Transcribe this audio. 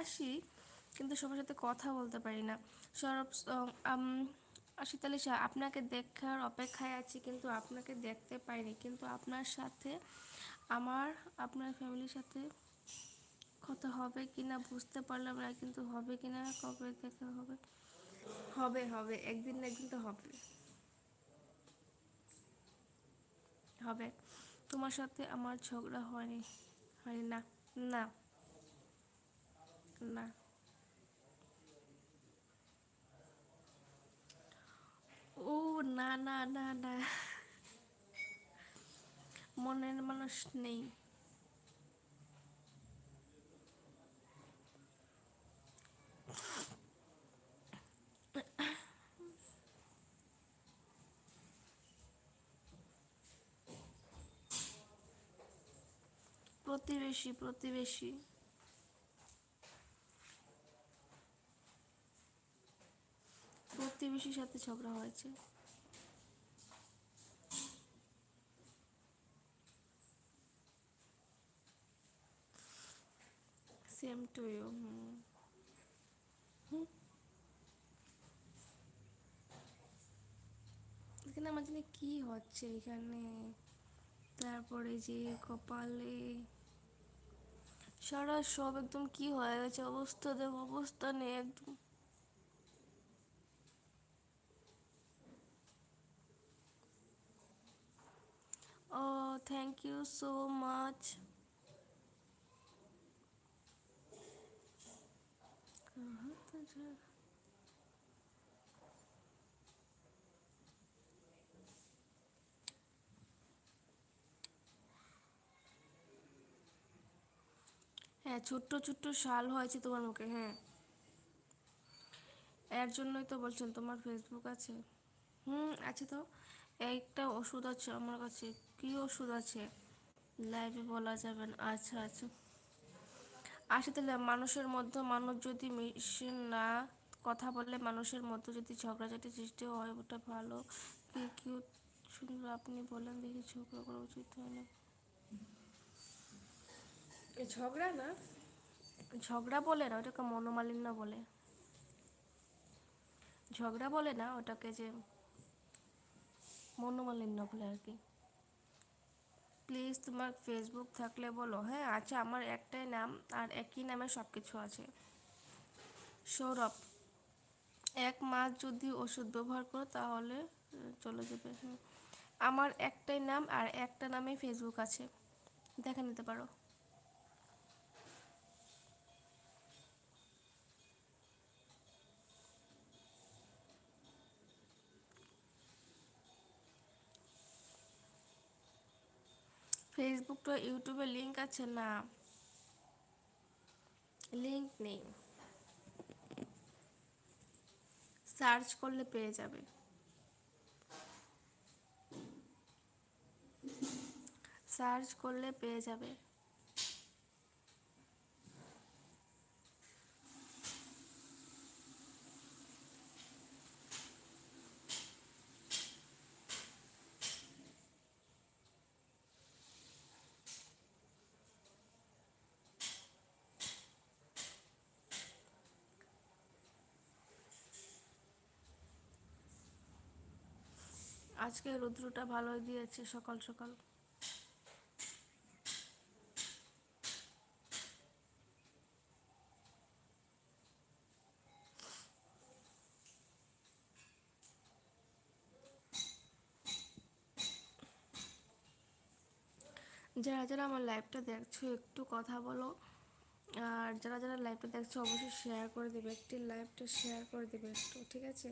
আসি, কিন্তু সবার সাথে কথা বলতে পারি না। সৌরভ, আশিত আলী শাহ, আপনাকে দেখার অপেক্ষায় আছি, কিন্তু আপনাকে দেখতে পাইনি। কিন্তু আপনার সাথে আমার, আপনার ফ্যামিলির সাথে কথা হবে কি না বুঝতে পারলাম না, কিন্তু হবে কি না, কবে দেখা হবে? হবে হবে, একদিন না একদিন তো হবে। হবে। তোমার সাথে আমার ঝগড়া হয়নি। হয়নি না। না। না। ও, না না না না, মনের মানুষ নেই। প্রতিবেশী, প্রতিবেশী। প্রতিবেশীর সাথে ঝগড়া হয়েছে। Same to you. এখানে আমার জানি কি হচ্ছে এখানে। তারপরে যে কপালে সারা সব একদম কি হয়ে গেছে, অবস্থা দেখ, অবস্থা নেই একদম। ও, থ্যাংক ইউ সো মাচ। হ্যাঁ, ছোট্ট ছোট্ট শাল হয়েছে তোমার মুখে, হ্যাঁ। এর জন্যই তো বলছেন তোমার ফেসবুক আছে। আছে তো। একটা ওষুধ আছে আমার কাছে। কি ওষুধ আছে? লাইভে বলা যাবে না, আচ্ছা আচ্ছা। তাহলে মানুষের মধ্যে মানুষ যদি মিশে না কথা বলে, মানুষের মধ্যে যদি ঝগড়াঝাটি সৃষ্টি হয়, ওটা ভালো কি কি সুন্দর আপনি বলেন দেখি, ঝগড়া করা উচিত হয় না। ঝগড়া না, ঝগড়া বলে না ওটাকে, মনোমালিন্য বলে। ঝগড়া বলে না ওটাকে, যে মনোমালিন্য বলে আর কি। প্লিজ তোমার ফেসবুক থাকলে বলো। হ্যাঁ, আচ্ছা, আমার একটাই নাম আর একই নামে সব কিছু আছে। সৌরভ। 1 মাস যদি ওষুধ ব্যবহার করো তাহলে চলে যাবে। আমার একটাই নাম আর একটা নামে ফেসবুক আছে, দেখে নিতে পারো। ফেসবুক তো ইউটিউবে লিঙ্ক আছে না? লিঙ্ক নেই, সার্চ করলে পেয়ে যাবে। সার্চ করলে পেয়ে যাবে। আজকে রুদ্রটা ভালোই দিয়েছে সকাল সকাল। যারা যারা আমার লাইভটা দেখছো একটু কথা বলো। আর যারা যারা লাইভটা দেখছো অবশ্যই শেয়ার করে দেবে, একটি লাইভটা শেয়ার করে দেবে একটু, ঠিক আছে?